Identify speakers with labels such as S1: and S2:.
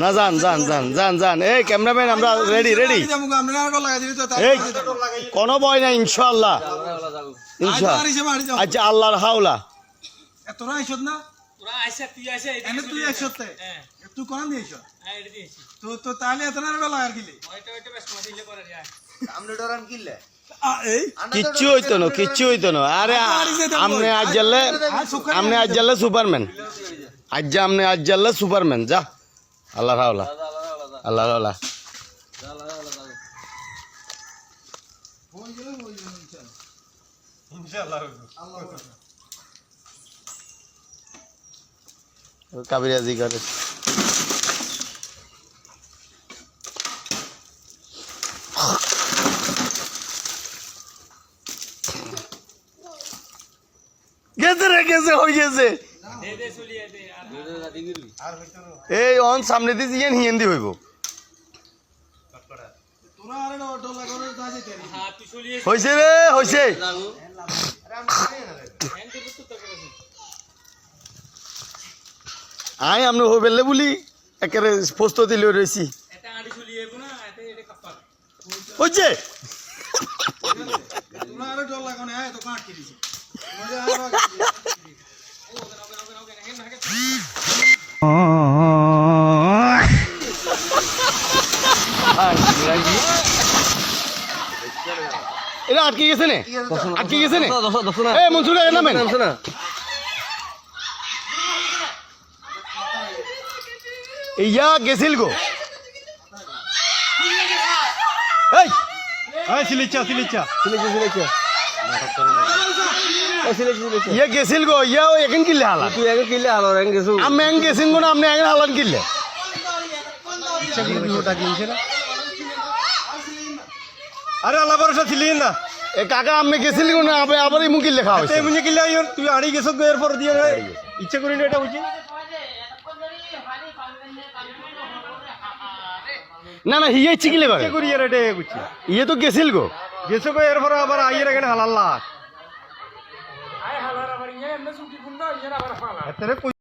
S1: না যান যান যান যান যান এই ক্যামেরাম্যান আমরা রেডি রেডি এই কোনো ভয় নাই ইনশাআল্লাহ ইনশাআল্লাহ আচ্ছা আল্লাহর হাওলা
S2: তোরা আইছত না তোরা আইছা তুই আইছা এনে তুই আইছত হ্যাঁ তুই কোন দিয়েছ হ্যাঁ এটা দিয়েছি তো তাহলে এত না বেলা আর কিলে ওইটা বেশ মজা দিলে করে যায় আমরা ডরান কিলে
S1: কিচ্ছু হইতো না আরে আমনে আজ জানলে সুপারম্যান আমনে আজ জানলে সুপারম্যান যা আল্লাহর হাওলা আল্লাহর হাওলা কাবিরাজি করে গেছে হয়ে গেছে এই অন সামনে দিয়ে জিয়ান হিয়েন্দি হইব হইছে রে হইছে আই আমনে হই বেলে বলি একেবারে প্রস্তুতি লই রইছি হইছে এটা আটকে গেছে না আটকে গেছে না এই মনসুর নামেন ইয়া গেছিল গো এই সিলিচা ইয়া গেছিল গো ইয়া এখন কিলে হালা
S3: তুই আগে কিলে হালো রেং গেছু
S1: আমি এং গেছিন গো না আপনি এখন হালান কিলে
S3: আরে আল্লাহ ভরসা ছিলি না
S1: এ কাকা আপনি গেছিল গো না আবার এই মুকিল লেখা হইছে
S3: মুঝে কিলে তুই আড়ি গেছ এরপর দিয়ে ইচ্ছা করি না এটা বুঝি
S1: না না হিয়ে ইচ্ছে কিলে
S3: ইচ্ছা করি এটা বুঝছি
S1: ইয়ে তো গেছিল গো
S3: গেছো গো এরপর আবার আইয়ের এখানে হালাল্লা